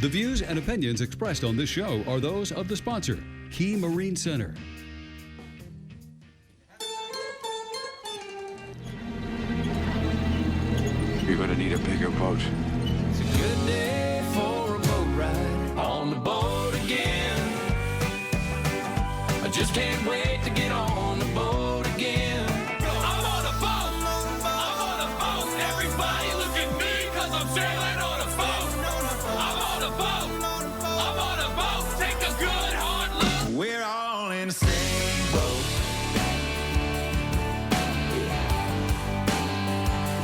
The views and opinions expressed on this show are those of the sponsor, Key Marine Center. You're going to need a bigger boat. It's a good day for a boat ride on the boat again. I just can't wait to get on the boat again. I'm on a boat. I'm on a boat. Everybody look at me because I'm sailing on a boat. I'm on a boat. I'm on a boat. Take a good hard look. We're all in the same boat.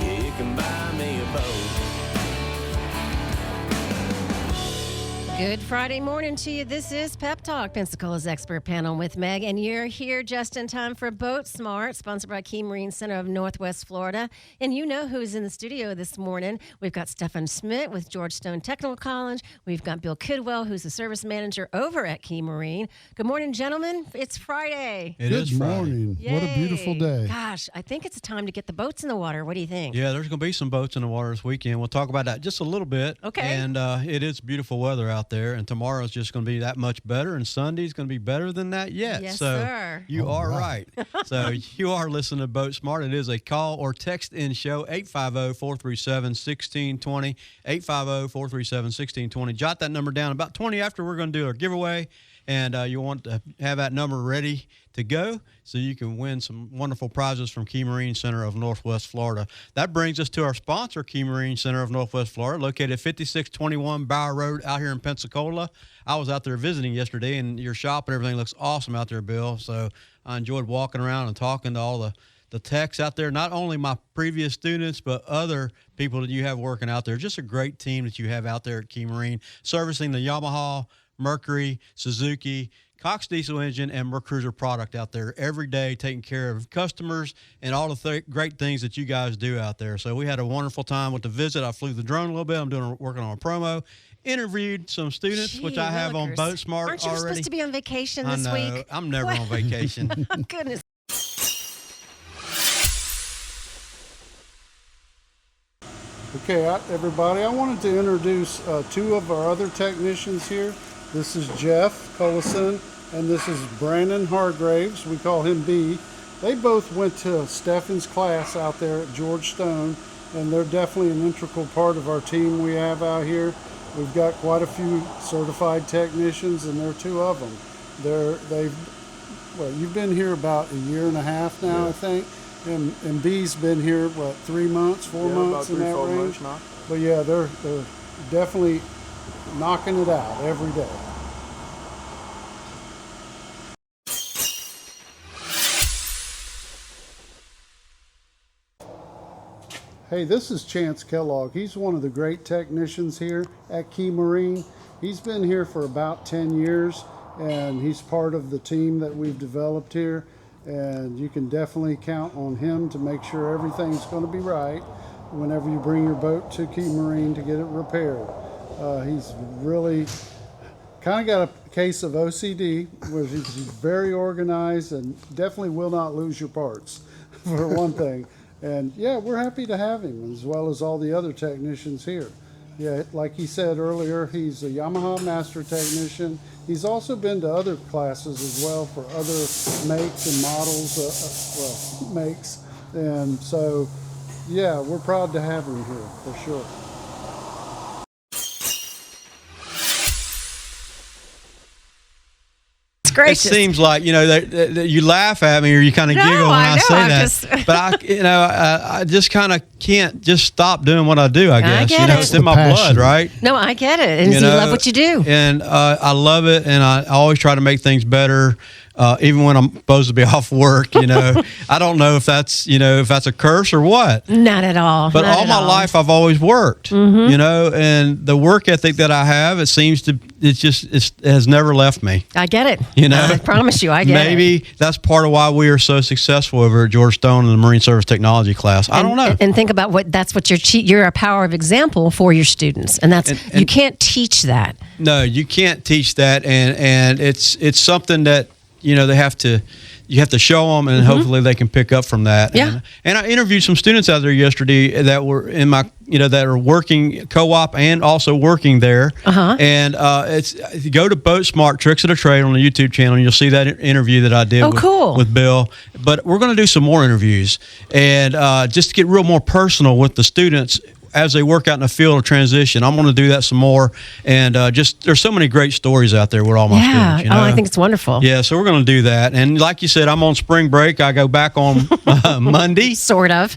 Yeah, you can buy me a boat. Good Friday morning to you. This is Pep Talk, Pensacola's expert panel with Meg, and you're here just in time for BoatSmart, sponsored by Key Marine Center of Northwest Florida. And you know who's in the studio this morning. We've got Stefan Schmidt with Georgetown Technical College. We've got Bill Kidwell, who's the service manager over at Key Marine. Good morning, gentlemen. It's Friday. Good morning. Yay. What a beautiful day. Gosh, I think it's time to get the boats in the water. What do you think? Yeah, there's going to be some boats in the water this weekend. We'll talk about that just a little bit. Okay. And it is beautiful weather out there, and tomorrow's just going to be that much better, and Sunday's going to be better than that yet. Yes, so sir. You are right. So you are listening to BoatSmart. It is a call or text in show, 850-437-1620, 850-437-1620. Jot that number down. About 20 after, we're going to do our giveaway, and you want to have that number ready to go so you can win some wonderful prizes from Key Marine Center of Northwest Florida. That brings us to our sponsor, Key Marine Center of Northwest Florida, located at 5621 Bauer Rd out here in Pensacola. I was out there visiting yesterday, and your shop and everything looks awesome out there, Bill. So I enjoyed walking around and talking to all the techs out there, not only my previous students, but other people that you have working out there. Just a great team that you have out there at Key Marine, servicing the Yamaha, Mercury, Suzuki, Cox diesel engine, and Mercruiser product out there every day, taking care of customers and all the great things that you guys do out there. So we had a wonderful time with the visit. I flew the drone a little bit. I'm working on a promo. Interviewed some students, which I have on BoatSmart already. Aren't you supposed to be on vacation this I know. week? I'm never on vacation. Goodness. Okay, everybody, I wanted to introduce two of our other technicians here. This is Jeff Cullison, and this is Brandon Hargraves. We call him B. They both went to Stefan's class out there at Georgestone, and they're definitely an integral part of our team we have out here. We've got quite a few certified technicians, and there are two of them. You've been here about a year and a half now, yeah. I think, and B's been here, 3 months, 4 months in that range. But yeah, they're definitely knocking it out every day. Hey, this is Chance Kellogg. He's one of the great technicians here at Key Marine. He's been here for about 10 years, and he's part of the team that we've developed here. And you can definitely count on him to make sure everything's going to be right whenever you bring your boat to Key Marine to get it repaired. He's really kind of got a case of OCD, where he's very organized and definitely will not lose your parts, for one thing. And yeah, we're happy to have him, as well as all the other technicians here. Yeah, like he said earlier, he's a Yamaha master technician. He's also been to other classes as well for other makes and models, makes. And so, yeah, we're proud to have him here, for sure. Gracious. It seems like, that you laugh at me or you kind of giggle when I say that. But I just kind of can't just stop doing what I do, I guess. It's in my blood, right? No, I get it. And you love what you do. And I love it, and I always try to make things better. Even when I'm supposed to be off work, I don't know if that's a curse or what. Not at all. But all my life I've always worked, and the work ethic that I have, it has never left me. I get it. I promise you, I get it. Maybe that's part of why we are so successful over at Georgestone in the Marine Service Technology class. I don't know. And think about you're a power of example for your students, and you can't teach that. No, you can't teach that, and it's something that they have to you have to show them, and hopefully they can pick up from that. Yeah. And I interviewed some students out there yesterday that were in my, that are working co-op and also working there. And it's go to BoatSmart Tricks of the Trade on the YouTube channel, and you'll see that interview that I did with Bill. But we're going to do some more interviews, and just to get real more personal with the students as they work out in the field of transition. I'm going to do that some more, and there's so many great stories out there with all my students. You know? I think it's wonderful. Yeah, so we're going to do that. And like you said, I'm on spring break. I go back on Monday. Sort of.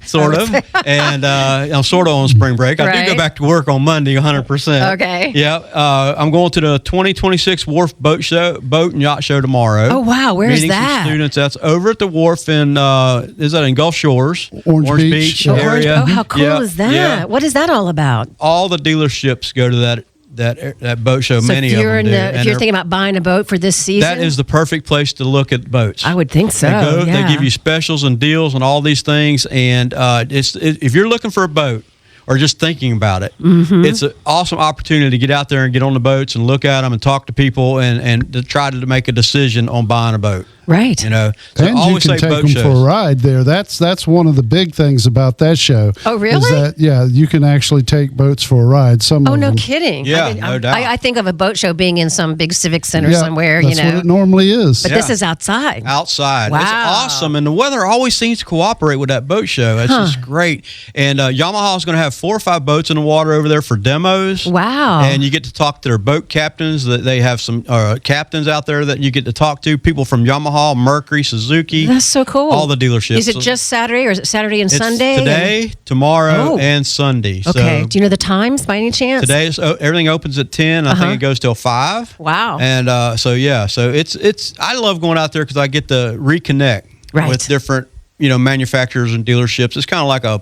And I'm sort of on spring break. I do go back to work on Monday 100%. Okay. Yeah. I'm going to the 2026 Wharf Boat and Yacht Show tomorrow. Oh, wow. Where's Meeting that? some students. That's over at the wharf in, is that in Gulf Shores? Orange Beach area. Oh, how cool is that? Yeah. What is that all about? All the dealerships go to that boat show. So many if you're of them do. if you're thinking about buying a boat for this season, that is the perfect place to look at boats. I would think so. They give you specials and deals and all these things. And if you're looking for a boat or just thinking about it, it's an awesome opportunity to get out there and get on the boats and look at them and talk to people and to try to make a decision on buying a boat. Right. So and you can take them for a ride there. That's one of the big things about that show. Oh, really? Is that, you can actually take boats for a ride. Some of no them. kidding. Yeah, no doubt. I think of a boat show being in some big civic center somewhere, That's what it normally is. But this is outside. Outside. Wow. It's awesome. And the weather always seems to cooperate with that boat show. It's just great. And Yamaha is going to have 4 or 5 boats in the water over there for demos. Wow. And you get to talk to their boat captains. That they have some captains out there that you get to talk to, people from Yamaha, Mercury, Suzuki. That's so cool. All the dealerships. Is it just Saturday, or is it Saturday and Sunday? Today, tomorrow, and Sunday. Okay. So do you know the times by any chance? today, everything opens at 10. I think it goes till 5. Wow. And so it's. I love going out there because I get to reconnect with different manufacturers and dealerships. It's kind of like a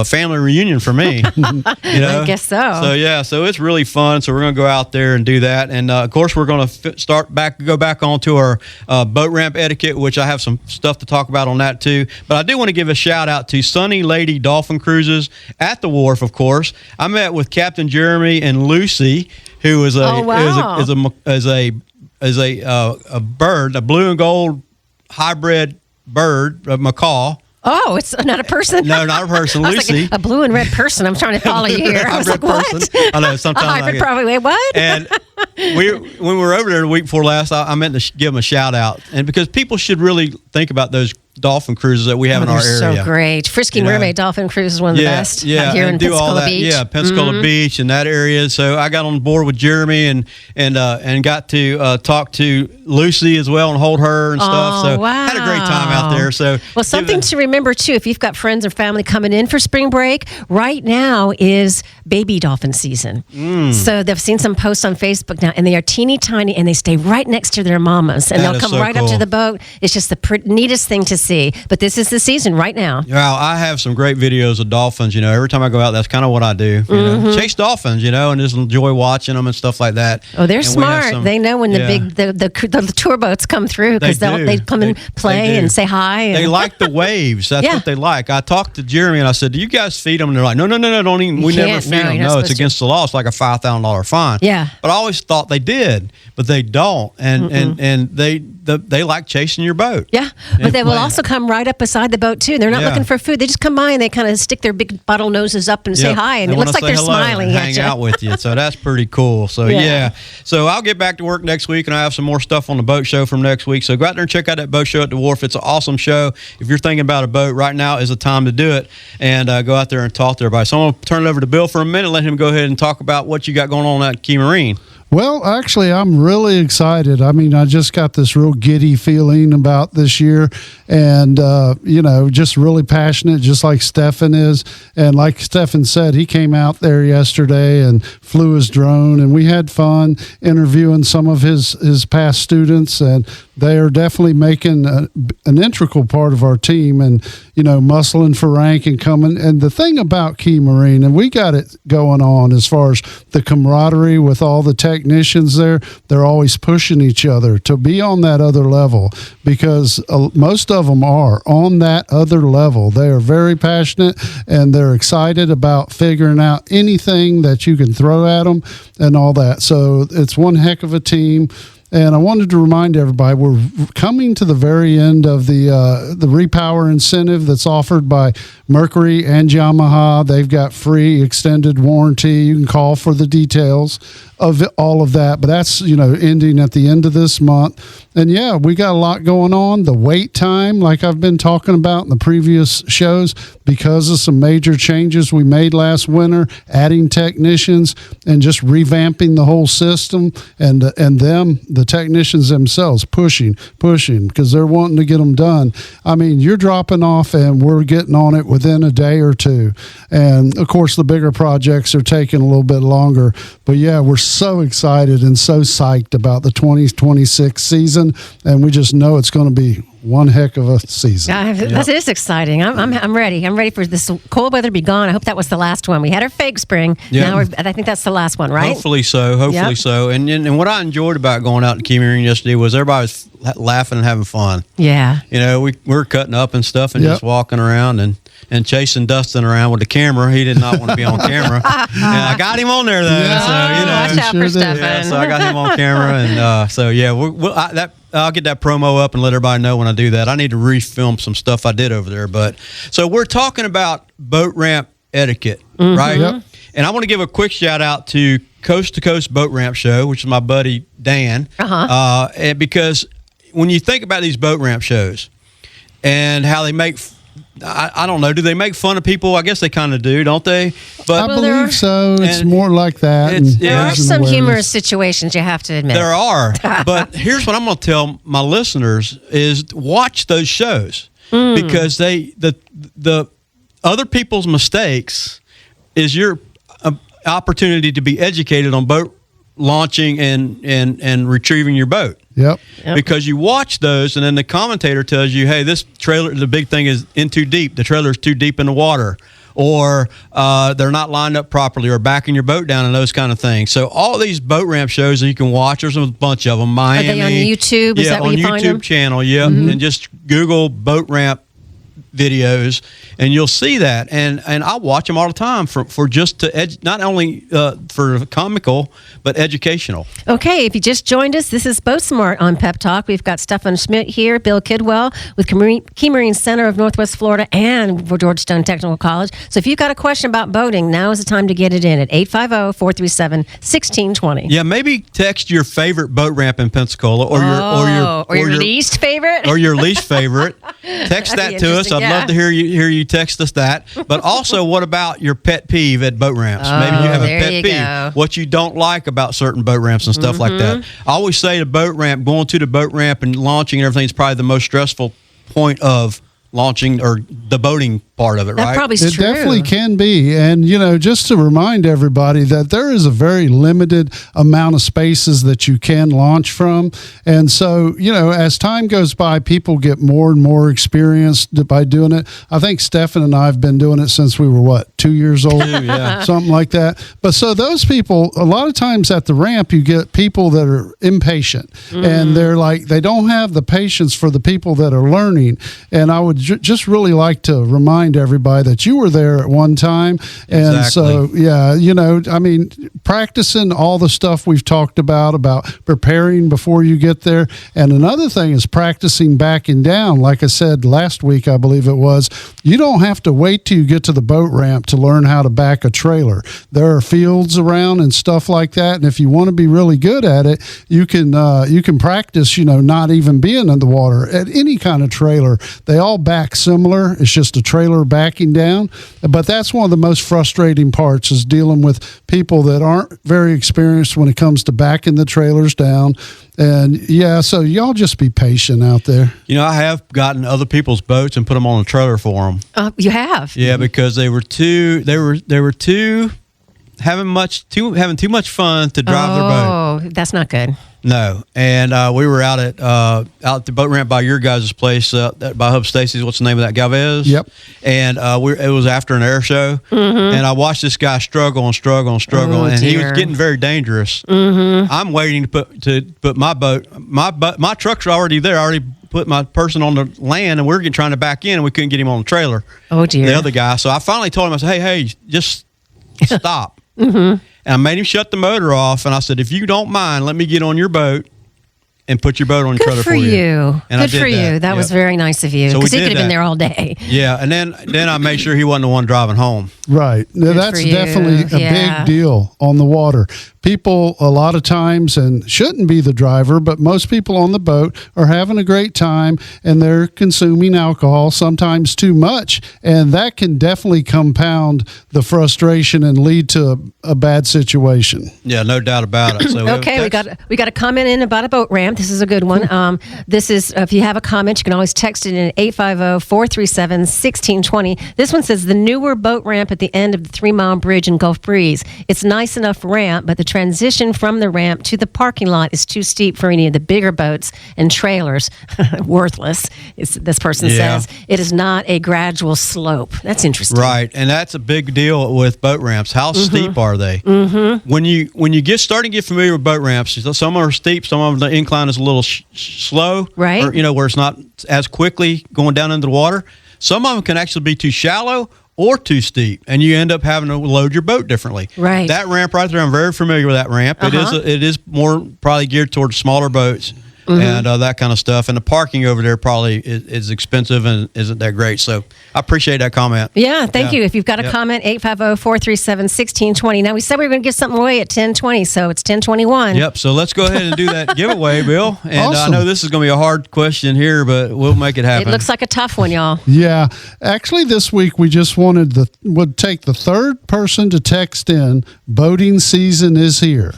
family reunion for me. I guess so. So it's really fun. So we're going to go out there and do that. And of course, we're going to go back onto our boat ramp etiquette, which I have some stuff to talk about on that too. But I do want to give a shout out to Sunny Lady Dolphin Cruises at the wharf. Of course, I met with Captain Jeremy and Lucy, who is a bird, a blue and gold hybrid bird, a macaw. Oh, it's not a person? No, not a person. I was Lucy. like, a blue and red person. I'm trying to follow you here. I was like, what? I know, sometimes a hybrid probably. Wait, what? And when we were over there the week before last, I meant to give them a shout out. And because people should really think about those dolphin cruises that we have in our area. So great. Frisky Mermaid Dolphin Cruise is one of the best here in Pensacola Beach. Yeah, Pensacola Beach and that area. So I got on board with Jeremy and got to talk to Lucy as well and hold her and stuff. So had a great time out there. So something to remember too, if you've got friends or family coming in for spring break, right now is baby dolphin season. So they've seen some posts on Facebook now, and they are teeny tiny, and they stay right next to their mamas, and they'll come right up to the boat. It's just the neatest thing to see. But this is the season right now. Well, I have some great videos of dolphins. Every time I go out, that's kind of what I do. Chase dolphins, and just enjoy watching them and stuff like that. Oh, they're smart. They know when the tour boats come through, because they come and play and say hi. They like the waves. That's what they like. I talked to Jeremy and I said, "Do you guys feed them?" And they're like, "No, don't even. We never feed them. No, it's against the law. It's like a $5,000 fine." Yeah. But I always thought they did, but they don't, and they like chasing your boat. Yeah, but they will also come right up beside the boat too. They're not looking for food. They just come by and they kind of stick their big bottle noses up and say hi, and it looks like they're smiling and at hang you. out with you. So that's pretty cool. So so I'll get back to work next week, and I have some more stuff on the boat show from next week. So go out there and check out that boat show at the wharf. It's an awesome show. If you're thinking about a boat, right now is the time to do it, and go out there and talk to everybody. So I'm going to turn it over to Bill for a minute, let him go ahead and talk about what you got going on at Key Marine. Well, actually, I'm really excited. I mean, I just got this real giddy feeling about this year, and, just really passionate, just like Stefan is. And like Stefan said, he came out there yesterday and flew his drone, and we had fun interviewing some of his past students, and they are definitely making an integral part of our team, and, muscling for rank and coming. And the thing about Key Marine, and we got it going on as far as the camaraderie with all the technicians there, they're always pushing each other to be on that other level, because most of them are on that other level. They are very passionate, and they're excited about figuring out anything that you can throw at them and all that. So it's one heck of a team. And I wanted to remind everybody we're coming to the very end of the Repower incentive that's offered by Mercury and Yamaha. They've got free extended warranty. You can call for the details of all of that, but that's, ending at the end of this month. And yeah, we got a lot going on. The wait time, like I've been talking about in the previous shows, because of some major changes we made last winter, adding technicians and just revamping the whole system, and the technicians themselves pushing because they're wanting to get them done. I mean, you're dropping off and we're getting on it within a day or two. And of course, the bigger projects are taking a little bit longer. But yeah, we're so excited and so psyched about the 2026 season, and we just know it's going to be one heck of a season. That is exciting. I'm ready. I'm ready for this cold weather to be gone. I hope that was the last one. We had our fake spring. Yeah. Now I think that's the last one, right? Hopefully so. So. And what I enjoyed about going out to Key Marine yesterday was everybody was laughing and having fun. Yeah. We were cutting up and stuff and just walking around and chasing Dustin around with the camera. He did not want to be on camera. And I got him on there though. Yeah. Watch out for Stefan. Yeah, so I got him on camera, and I'll get that promo up and let everybody know when I do that. I need to refilm some stuff I did over there. But so we're talking about boat ramp etiquette, right? Yep. And I want to give a quick shout out to Coast Boat Ramp Show, which is my buddy Dan, and because when you think about these boat ramp shows and how they make, I don't know, do they make fun of people? I guess they kind of do, don't they? But I believe so. It's more like that. There are some humorous situations, you have to admit. There are. But here's what I'm going to tell my listeners is watch those shows because the other people's mistakes is your opportunity to be educated on boat launching and retrieving your boat. Yep. Because you watch those, and then the commentator tells you, hey, this trailer, the big thing is in too deep. The trailer's too deep in the water. Or they're not lined up properly, or backing your boat down, and those kind of things. So all these boat ramp shows that you can watch, there's a bunch of them. Miami. Are they on YouTube? Is that where you find them? On YouTube channel, and just Google boat ramp videos, and you'll see that. And I watch them all the time for just to not only for comical but educational. Okay, if you just joined us, this is BoatSmart on Pep Talk. We've got Stefan Schmidt here, Bill Kidwell with Key Marine Center of Northwest Florida and for Georgetown Technical College. So if you've got a question about boating, now is the time to get it in at 850-437-1620. Yeah, maybe text your favorite boat ramp in Pensacola, or your least favorite, or your least favorite. Text that to us. I'd love to hear you text us that. But also, what about your pet peeve at boat ramps? Maybe you have a pet peeve. What you don't like about certain boat ramps and stuff like that. I always say the boat ramp, going to the boat ramp and launching and everything is probably the most stressful point of launching or the boating part of it, right? That probably is It true. definitely can be. And, just to remind everybody that there is a very limited amount of spaces that you can launch from. And so, as time goes by, people get more and more experienced by doing it. I think Stefan and I have been doing it since we were, 2 years old? Something like that. But so those people, a lot of times at the ramp, you get people that are impatient. And they're like, they don't have the patience for the people that are learning. And I would just really like to remind everybody that you were there at one time. And so, practicing all the stuff we've talked about preparing before you get there. And another thing is practicing backing down. Like I said last week, I believe it was, you don't have to wait till you get to the boat ramp to learn how to back a trailer. There are fields around and stuff like that. And if you want to be really good at it, you can practice, not even being in the water at any kind of trailer. They all back similar. It's just a trailer backing down. But that's one of the most frustrating parts is dealing with people that aren't very experienced when it comes to backing the trailers down. And so y'all just be patient out there. I have gotten other people's boats and put them on a trailer for them. You have? Yeah, because they were too having too much fun to drive their boat. Oh, that's not good. No, and we were out at the boat ramp by your guys' place by Hub Stacy's. What's the name of that, Galvez? Yep. And it was after an air show, and I watched this guy struggle, and he was getting very dangerous. I'm waiting to put my boat. My truck's already there. I already put my person on the land, and we were trying to back in, and we couldn't get him on the trailer. Oh dear. The other guy. So I finally told him, I said, hey, just stop. And I made him shut the motor off, and I said, if you don't mind, let me get on your boat and put your boat on your trailer Good for you. And I Good did for you. That was very nice of you. So Because we he could did have been that. there all day. Yeah, and then I made sure he wasn't the one driving home. Right. Now, that's for you. definitely a Yeah. big deal on the water. People a lot of times, and shouldn't be the driver, but most people on the boat are having a great time and they're consuming alcohol, sometimes too much. And that can definitely compound the frustration and lead to a bad situation. Yeah, no doubt about it. So Okay, we got a comment in about a boat ramp. This is a good one. This is, if you have a comment, you can always text it in at 850-437-1620. This one says, the newer boat ramp at the end of the 3 Mile Bridge in Gulf Breeze. It's nice enough ramp, but the transition from the ramp to the parking lot is too steep for any of the bigger boats and trailers. Worthless, this person says. It is not a gradual slope. That's interesting. Right, and that's a big deal with boat ramps. How steep are they? Mm-hmm. When you starting to get familiar with boat ramps, some are steep, some of them the incline is a little slow, right? Or, where it's not as quickly going down into the water. Some of them can actually be too shallow or too steep, and you end up having to load your boat differently. Right. That ramp right there, I'm very familiar with that ramp. It is more probably geared towards smaller boats. And that kind of stuff. And the parking over there probably is expensive and isn't that great. So I appreciate that comment. Yeah, thank you. If you've got a comment, 850-437-1620. Now, we said we were going to give something away at 10:20, so it's 10:21. Yep, so let's go ahead and do that giveaway, Bill. And Awesome. I know this is going to be a hard question here, but we'll make it happen. It looks like a tough one, y'all. Yeah. Actually, this week we just would take the third person to text in, boating season is here.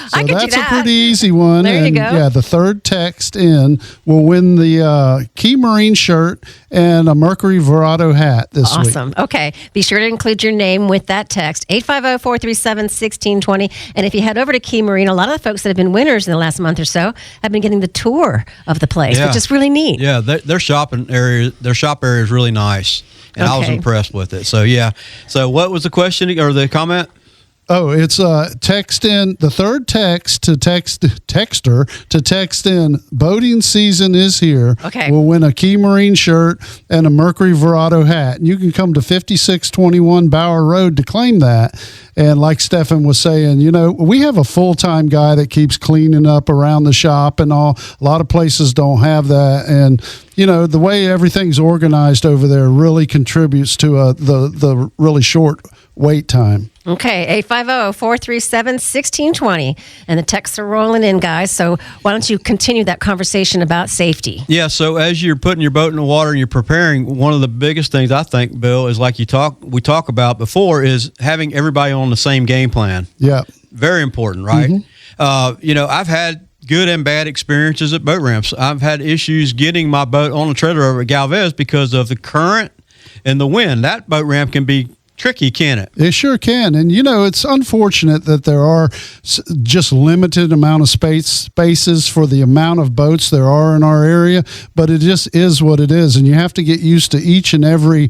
So I could do that's that. a pretty easy one. There you and go. Yeah, the third text in will win the Key Marine shirt and a Mercury Verado hat this week. Awesome. Okay. Be sure to include your name with that text, 850-437-1620. And if you head over to Key Marine, a lot of the folks that have been winners in the last month or so have been getting the tour of the place, Yeah. which is really neat. Yeah, their shop area is really nice. And I was Okay. impressed with it. So, yeah. So what was the question or the comment? Oh, it's text in the third texter to text in boating season is here. Okay. Will win a Key Marine shirt and a Mercury Verado hat. And you can come to 5621 Bauer Road to claim that. And like Stefan was saying, we have a full-time guy that keeps cleaning up around the shop and all. A lot of places don't have that. And, the way everything's organized over there really contributes to the really short wait time. Okay, 850-437-1620. And the texts are rolling in, guys. So why don't you continue that conversation about safety? Yeah, so as you're putting your boat in the water and you're preparing, one of the biggest things I think, Bill, is like we talk about before, is having everybody on the same game plan. Yeah. Very important, right? Mm-hmm. I've had good and bad experiences at boat ramps. I've had issues getting my boat on the trailer over at Galvez because of the current and the wind. That boat ramp can be tricky, can it? It sure can. And, it's unfortunate that there are just limited amount of spaces for the amount of boats there are in our area, but it just is what it is. And you have to get used to each and every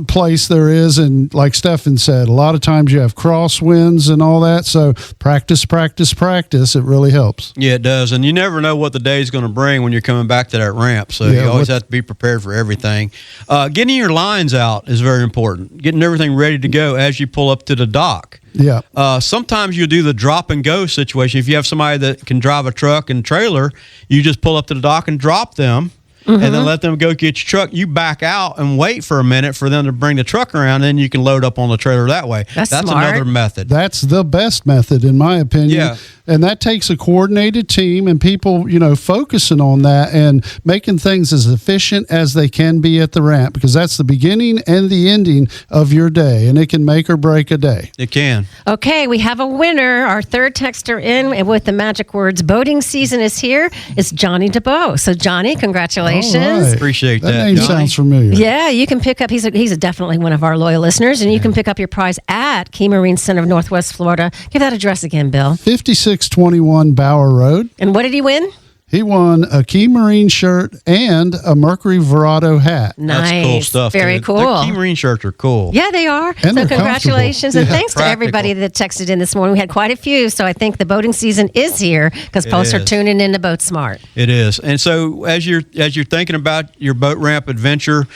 place there is. And like Stefan said, a lot of times you have crosswinds and all that. So practice. It really helps. Yeah, it does. And you never know what the day is going to bring when you're coming back to that ramp. So you always have to be prepared for everything. Getting your lines out is very important. Getting everything ready to go as you pull up to the dock. Yeah. Sometimes you do the drop and go situation. If you have somebody that can drive a truck and trailer, you just pull up to the dock and drop them. And then let them go get your truck. You back out and wait for a minute for them to bring the truck around, and you can load up on the trailer that way. That's smart. Another method. That's the best method, in my opinion. Yeah. And that takes a coordinated team and people, focusing on that and making things as efficient as they can be at the ramp, because that's the beginning and the ending of your day, and it can make or break a day. It can. Okay, we have a winner. Our third texter in with the magic words, boating season is here. It's Johnny DeBow. So, Johnny, congratulations. All right. Appreciate that, That name Johnny. sounds familiar. Yeah, you can pick up, he's definitely one of our loyal listeners, and you can pick up your prize at Key Marine Center of Northwest Florida. Give that address again, Bill. 5621 Bauer Road. And what did he win? He won a Key Marine shirt and a Mercury Verado hat. Nice. That's cool stuff. Very dude. cool. The Key Marine shirts are cool. Yeah, they are. And so they're congratulations. comfortable. And Yeah. thanks to everybody that texted in this morning. We had quite a few. So I think the boating season is here because folks are is. tuning in to BoatSmart. It is. And so as you're thinking about your boat ramp adventure,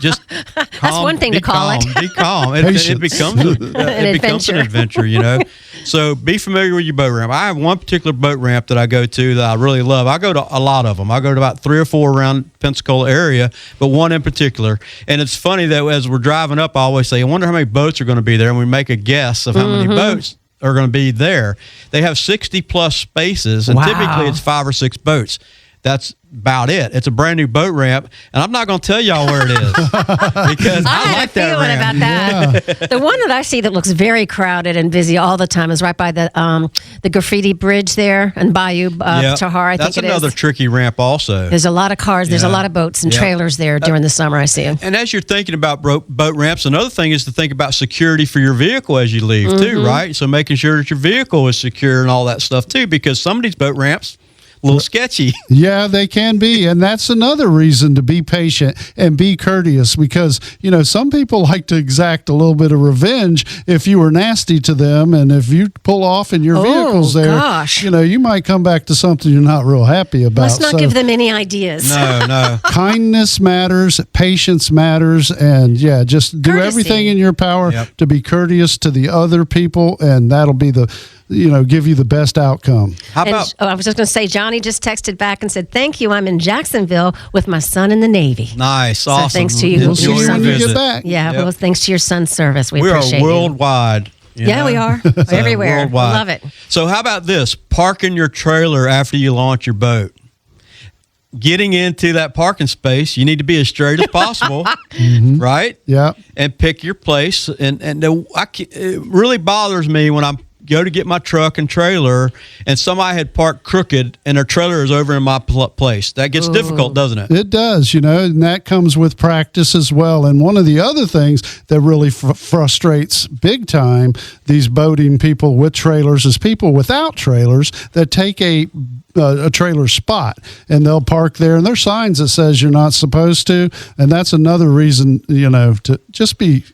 just calm, one thing be to call it. calm, Be calm. It Patience. becomes an adventure, So be familiar with your boat ramp. I have one particular boat ramp that I go to that I really love. I go to a lot of them. I go to about 3 or 4 around Pensacola area, but one in particular. And it's funny that as we're driving up, I always say, I wonder how many boats are going to be there, and we make a guess of how many boats are going to be there. They have 60 plus spaces, and typically it's 5 or 6 boats. That's about it. It's a brand new boat ramp, and I'm not going to tell y'all where it is because I like that ramp. About that. The one that I see that looks very crowded and busy all the time is right by the graffiti bridge there in Bayou Tahar. I think it is. That's another tricky ramp also. There's a lot of cars. There's a lot of boats and trailers there during the summer. I see them. And as you're thinking about boat ramps, another thing is to think about security for your vehicle as you leave too, right? So making sure that your vehicle is secure and all that stuff too, because some of these boat ramps a little sketchy. Yeah, they can be. And that's another reason to be patient and be courteous because, you know, some people like to exact a little bit of revenge if you were nasty to them. And if you pull off in your vehicles there, you know, you might come back to something you're not real happy about. Let's not give them any ideas. No. Kindness matters, patience matters, and just do everything in your power to be courteous to the other people, and that'll be give you the best outcome. How about? I was just going to say, Johnny just texted back and said, "Thank you. I'm in Jacksonville with my son in the Navy." Nice, so awesome. Thanks to you. We'll see you when you get back. Yeah, well, thanks to your son's service. We appreciate are worldwide. Yeah, we are. Everywhere. Worldwide. Love it. So how about this? Parking your trailer after you launch your boat. Getting into that parking space, you need to be as straight as possible, right? Yeah. And pick your place. And it really bothers me when I'm go to get my truck and trailer and somebody had parked crooked and their trailer is over in my place. That gets difficult, doesn't it? It does, and that comes with practice as well. And one of the other things that really frustrates big time these boating people with trailers is people without trailers that take a trailer spot and they'll park there and there's signs that says you're not supposed to. And that's another reason, to just be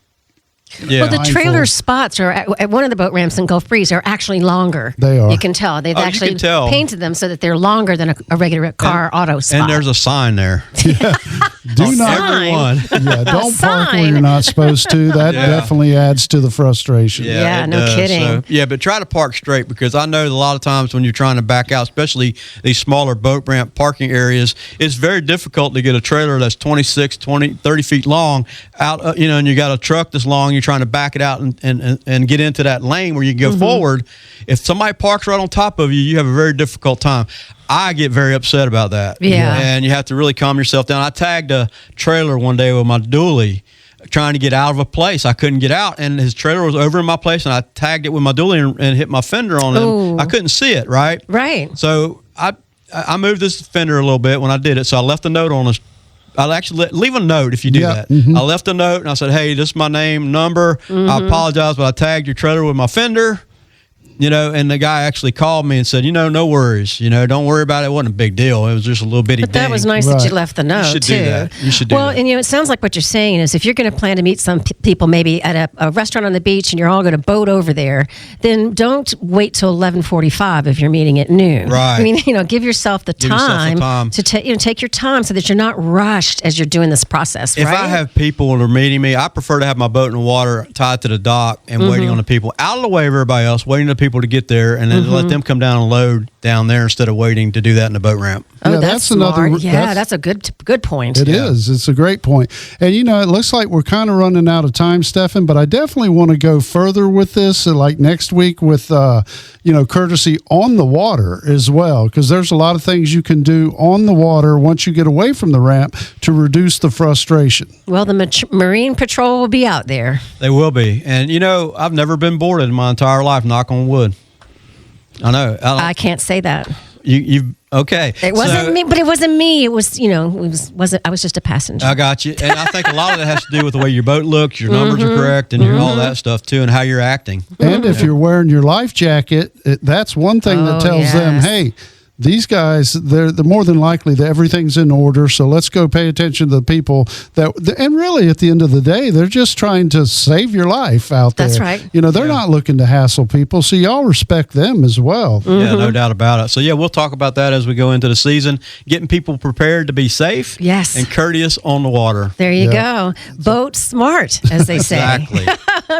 Well, the trailer spots are at one of the boat ramps in Gulf Breeze are actually longer. They are. You can tell. They've actually painted them so that they're longer than a regular car auto spot. And there's a sign there. Do not. Everyone. Don't park where you're not supposed to. That definitely adds to the frustration. Yeah, no kidding. So, but try to park straight because I know that a lot of times when you're trying to back out, especially these smaller boat ramp parking areas, it's very difficult to get a trailer that's 26, 20, 30 feet long out, and you got a truck that's long, you're trying to back it out and get into that lane where you can go forward. If somebody parks right on top of you, you have a very difficult time. I get very upset about that. Yeah. And you have to really calm yourself down. I tagged a trailer one day with my dually trying to get out of a place. I couldn't get out, and his trailer was over in my place, and I tagged it with my dually and hit my fender on him. I couldn't see it, right? Right. So I moved this fender a little bit when I did it, so I left a note on his. I'll actually leave a note if you do that. I left a note, and I said, hey, this is my name, number. I apologize, but I tagged your trailer with my fender. And the guy actually called me and said, no worries. Don't worry about it. It wasn't a big deal. It was just a little bitty But that was nice that you left the note, You should too. do that. You should do that. Well, and it sounds like what you're saying is if you're going to plan to meet some people maybe at a restaurant on the beach and you're all going to boat over there, then don't wait till 11:45 if you're meeting at noon. Right. I mean, give yourself the time to take your time so that you're not rushed as you're doing this process, If right? I have people that are meeting me, I prefer to have my boat in the water tied to the dock and waiting on the people, out of the way of everybody else, waiting for the people to get there, and then let them come down and load down there instead of waiting to do that in the boat ramp. Oh, that's another. Yeah, that's a good point. It is. It's a great point. And it looks like we're kind of running out of time, Stefan. But I definitely want to go further with this, like next week with courtesy on the water as well, because there's a lot of things you can do on the water once you get away from the ramp to reduce the frustration. Well, the Marine Patrol will be out there. They will be, and I've never been boarded in my entire life. Knock on wood. I know. I can't say that. You okay? It wasn't me, but it wasn't me. It was wasn't. I was just a passenger. I got you, and I think a lot of that has to do with the way your boat looks, your numbers are correct, and all that stuff too, and how you're acting. And if you're wearing your life jacket, that's one thing that tells them, hey, these guys, they're more than likely that everything's in order. So let's go pay attention to the people and really at the end of the day, they're just trying to save your life out there. That's right. They're not looking to hassle people. So y'all respect them as well. Yeah, no doubt about it. So we'll talk about that as we go into the season, getting people prepared to be safe and courteous on the water. There you go. Boat smart, as they say. Exactly.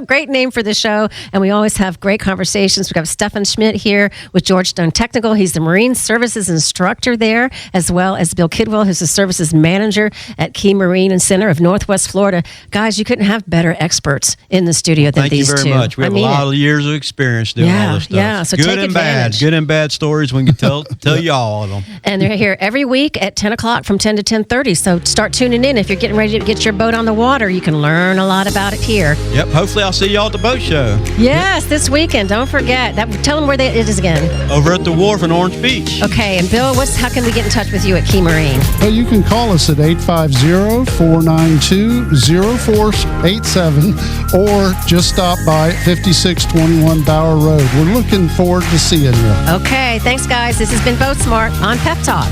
Great name for the show. And we always have great conversations. We've got Stefan Schmidt here with Georgestone Technical. He's the Marine Services Instructor there, as well as Bill Kidwell, who's the Services Manager at Key Marine and Center of Northwest Florida. Guys, you couldn't have better experts in the studio than these two. Thank you very much. We have a lot of years of experience doing all this stuff. Yeah, so good take and advantage. bad. Good and bad stories. We can tell you all of them. And they're here every week at 10 o'clock from 10 to 10:30. So start tuning in. If you're getting ready to get your boat on the water, you can learn a lot about it here. Yep. Hopefully I'll see y'all at the boat show. Yes, this weekend. Don't forget. Tell them where it is again. Over at the wharf in Orange Beach. Okay. And Bill, how can we get in touch with you at Key Marine? Well, you can call us at 850-492-0487 or just stop by 5621 Bauer Road. We're looking forward to seeing you. Okay. Thanks, guys. This has been BoatSmart on Pep Talk.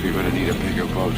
You're gonna need a bigger boat.